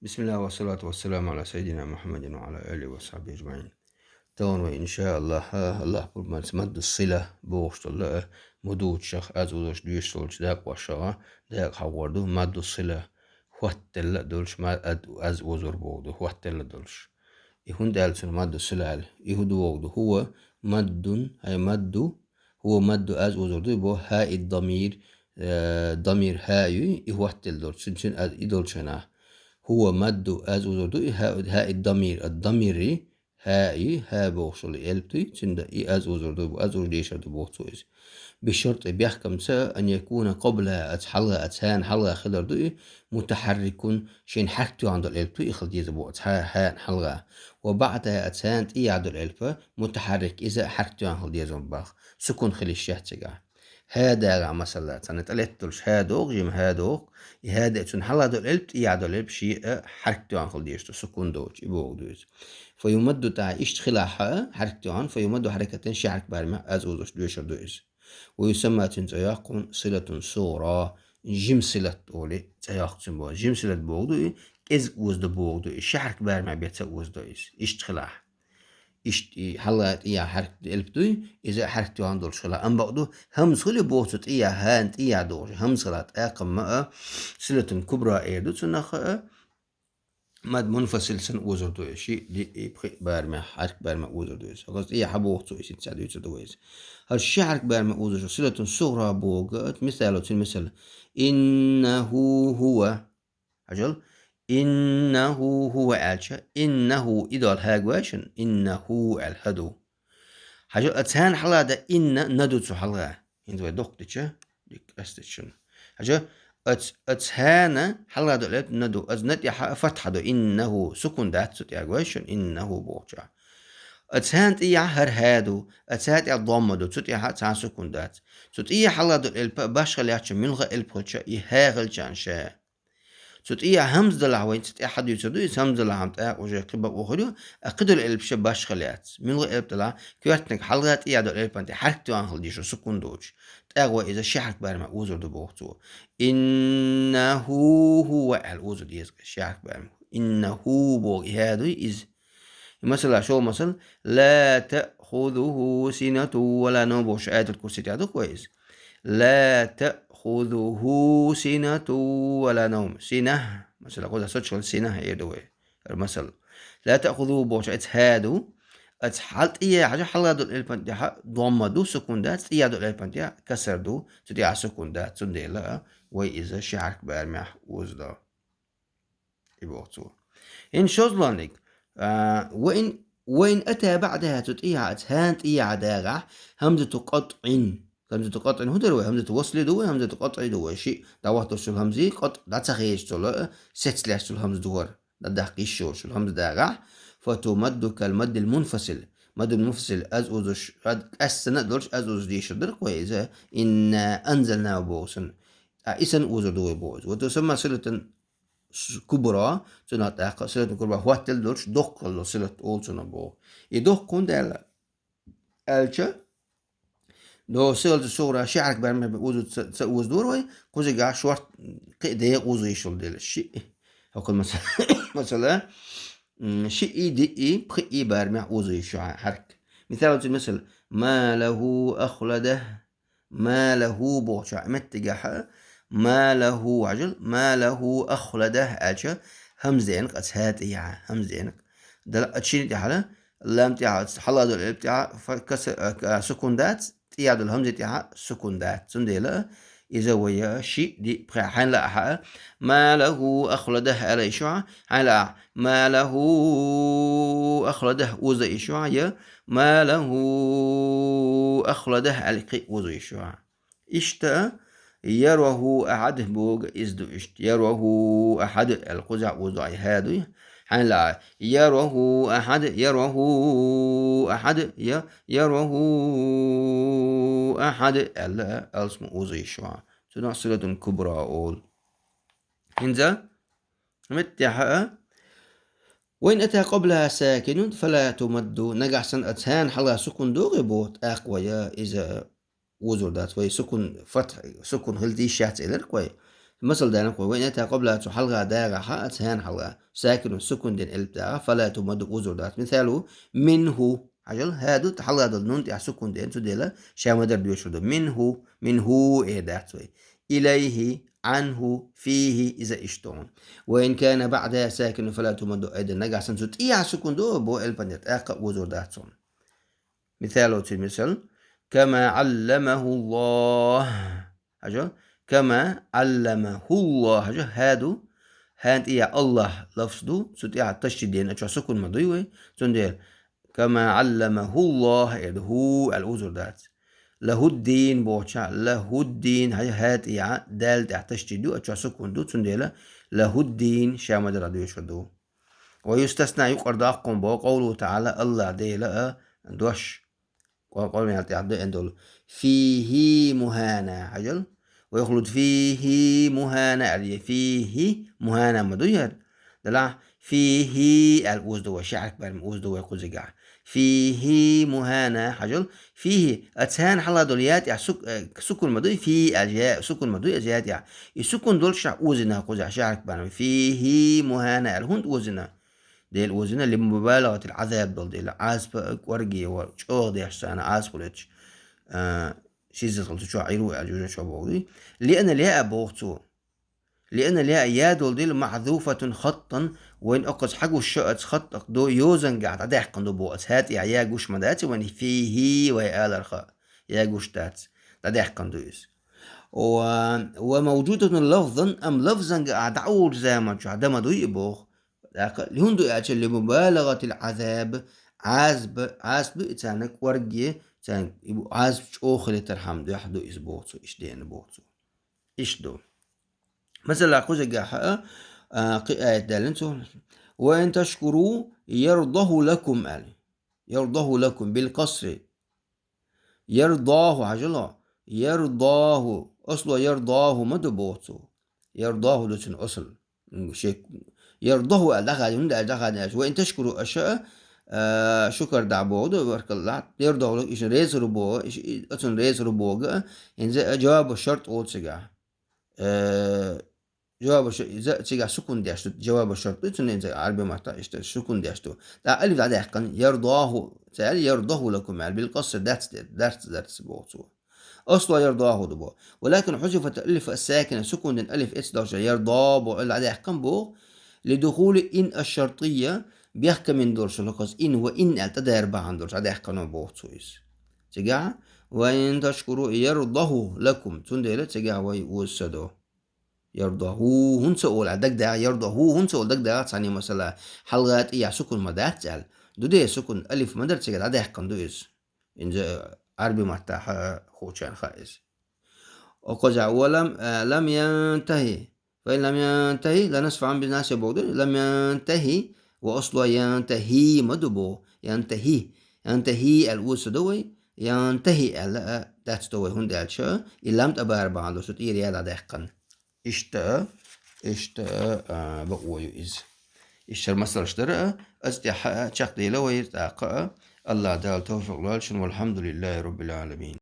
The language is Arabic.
بسم الله والصلاة والسلام على سيدنا محمد وعلى آله وصحبه أجمعين. تون إن شاء الله الله برمز مد الصلة بوشت الله مدود شخ أزودش ديشتولش داك وشغا داك حوردو مد الصلة واتل دولش ما أز وزر بودو واتل دولش يهون دالسون مد الصلة يهود وودو هو مد هاي مد هو مد أز وزر دو بو هاي الضمير ضمير هاي يهوتل دولش سنشن أز إدولشنا هو مد از وزردو ها الضميري هاي ها بوصل إلبتي تند از وزردو از ورديش دو بوصويز بشرط بيحكم سا أن يكون قبلها أتحلى أتهان حلى خضر دو متحرك شين حركتو عند الإلبتو يخل ديز بو أتهان حلى وبعدها أتهان إيعد الإلبة متحرك إذا حركتو عند ديز باخ سكون خلي الشهتجا هذا مثلا سنة ألتلش هادوغ جيم هادوغ هذا تون حلا دول إلبت إيعاد الإلب شيء حركتو عن خل ديشتو سكون دوج يبوغ دوز فيمد تاع اشتخلاحها حركتو عن فيمد حركة شعرك بارمع أزوزش دوشر دوز ويسمى تنتياق صلة صورة جيم صلة أولي تياق تنبو جيم صلة بوغ دو إز وز دو بوغ دو شعرك بارمع بيتا وز دوز اشتخلاح حلقت إياه حركة البتوي إذا حركتو عندول شلا أم بقدو هم صلي بوتت إياه هانت إياه دور هم صلات أقم ماء صلة كبرى إيدو تنخ ماد منفصل سن وزر دو شيء دي يبخي بارمع حرك بارمع وزر دو خلاص إياه حبوتو إيش تساعدو يتدويز هالشعرك بارمع وزر صلة صغرى بوغت مثال إنه هو عجل إنه هو ألشا إنه إدال هاجواشن إنه الهدو حاجة أتهان حلا دا إن ندوتو حلا إنتو دوقتشا ديك أستشن حاجة أتهان حلا دا لت ندو أزنت يا فتحة دو إنه سكون دات سوت ياجواشن إنه بوجا أتهان تيا هر هادو أتهان تيا ضم دو سوت يا تهان سكون دات سوت إيا حلا دو الب باش خلياتش ملغى البوتشا يهاغل جانشا سوت إيا همز دلعوين سوت إيا حد يسدو همز دلعم تاع وجه قبة وخدو أقدر القلب شباش خليات من غير قلب طلع كيرتنك حلقات إيا دو القلب أنت حركتو عن خلديشو سكون دوج تاغوا إذا شحك بارما أوزر دو بوغتو إنه هو الأوزر ديزك شحك بارما إنه بوغ هادو إز مثلا شو مثلا لا تأخذه سنة ولا نوم بوش آية الكرسي تعدو كويس لا تأخذه سنة ولا نوم سنة مثلا قلت سوتشل سنة هي دوي المثل لا تأخذه بوش هادو حالت إياه حاجة حلا دو البنتيا ضم دو سكوندات إياه دو البنتيا كسر دو تدي سكوندات تندي لا وإذا شعرك بارمح وزدا يبوتو إن شوزلانك وإن أتى بعدها تتإيها أتهانت إيها داغح همزة قطع همزة قطع هدر همزة وصل دو همزة قطع دو شيء دوات شو الهمزة قطع لا تخيش تلا ست سلاش شو الهمزة دور لا دقيش شو الهمزة داغح فتمد كالمد المنفصل مد المنفصل أزوزش السنة دورش أزوز ديش در كويسة إن أنزلنا بوسن إسن وزر دو بوز وتسمى صلة كبرى سنة صلة كبرى واتل دورش دقل صلة أول سنة بو يدقون دل ألشة دو صلة الصغرى شعرك برمي بوز دور وي كوزي قاع شوارت قيدة وزو يشل دل الشيء هكذا مثلا مثلا شيء دي بخي برمي وزو يشل حرك مثال ما له أخلده ما له بوشع متجح ما له عجل ما له أخلده ألشة همزينك أتهات إياه همزينك دل أتشين تحلا لام تيها حلا دل بتاع فكس سكوندات تيها دل همزة تيها سكوندات سنديلا إذا ويا شيء دي حين لا حق ما له أخلده على إشعة حين لا ما له أخلده وزا إشعة ما له أخلده على وزا إشعة إشتا يروه أحد بوغ إزدو إشت يروه أحد القزع وزع هادو حين لا يروه أحد يروه أحد ألا ألسم وزع شوا سنع صلة كبرى أول هنزا متحقا وإن أتى قبلها ساكن فلا تمد نجح سن أتهان حلا سكن دوغي بوت أقويا إذا وزر دات وي سكن فتح سكن هلدي شات إلر كوي المثل ده نقول وإن أتى قبل حلقة داغة حقت هان حلقة ساكن سكن دين البتاع فلا تمد أوزر دات مثاله منه عجل هادو حلقة دون تاع سكن دين تديلا شامدر ديوشو منه إيه دات إليه عنه فيه إذا اشتون وإن كان بعدها ساكن فلا تمد أيضا نجع سنسوت إيه سكن دو بو البنيت أقا أوزر داتون مثاله مثل كما علمه الله عجل كما علمه الله عجل هادو هاد إيا الله لفظه سوت إيا تشدين أشوا سكون مضيوه تندير كما علمه الله هو الأوزر دات له الدين بوشا له الدين هاد إيا دال تشديدو أشوا سكون دو تندير له الدين شامد راديو شدو ويستثنى يقرد أقوم بو قوله تعالى الله دي لا دوش وقال من التعدي عندول فيه مهانة عجل ويخلد فيه مهانة عليه فيه مهانة مدوير دلع فيه الأوزدو شعرك بالأوزدو يقول زجاع فيه مهانة عجل فيه أتهان حلا دوليات يعني سكون مدوي في الجاء سكون مدوي أجيات يعني السكون دول شع أوزنا قوزع شعرك بان فيه مهانة الهند أوزنا ديل وزنا لمبالغة العذاب دول ديل عاسب ورقي وشوغ دي عشان عاسب ولتش شيزة غلطة شو عيرو عجوزة شو بوغدي لأن لها بوغتو لأن لها يا دول ديل محذوفة خطا وين أقص حقو الشقت خط دو يوزن قاعد عدح قندو بوغت هات يا جوش مداتي وين فيه ويا الرخاء يا جوش تات عدح قندو يس وموجودة لفظا أم لفظا قاعد عور زي ما شو عدما دو يبوغ لهندو أجل لمبالغة العذاب عازب إتانك ورقية تانك عازب أخرى ترحم دو يحدو إسبوتو إش دين بوتو إش دو مثلا قوزة قاحة آية دالنتو وإن تشكروا يرضه لكم يرضه لكم بالقصر يرضاه عجلا يرضاه أصله يرضاه مدبوتو يرضاه لسن أصل شيء يرضه أدخل وإن تشكروا أشياء شكر دعبود وبارك الله يرضه لك إيش ريز ربو إيش أصلا ريز ربو إن جواب الشرط أول سجع جواب إذا سجع سكون داشتو جواب الشرط إنه إنزا عربي مرتا إشت سكون داشتو دا ألف دا حقا يرضاه تعالى يرضه لكم يعني بالقصر درس بوتو أصلا يرضاه دبو ولكن حذفت الألف الساكنة سكون الألف إتش يرضى بو العدا حقا بو لدخول إن الشرطية بيحكم من دور شلوكس إن وإن التدار بعن دور عدا حقا بوتويس تجا وإن تشكروا يرضه لكم تندل تجا ويوسدو يرضه هون سؤال عدك دا يرضه هون سؤال دك دا ثاني مثلا حلقات إيا سكون مدات جال دودي سكون ألف مدر تجا عدا حقا دويس إن عربي مرتاح خوشان خائز وقجع لم ينتهي فإن لم ينتهي لنسفعا بالناس بودر لم ينتهي وأصله ينتهي مدبو ينتهي الوسدوي ينتهي ألا تاتستوي هند ألشا إلام تبار بعض ستير يالا دهقن اشتا بقوي إز اشتر مصر اشترى استحقاق شق ديلوي تاقا الله دال توفق لالشن والحمد لله رب العالمين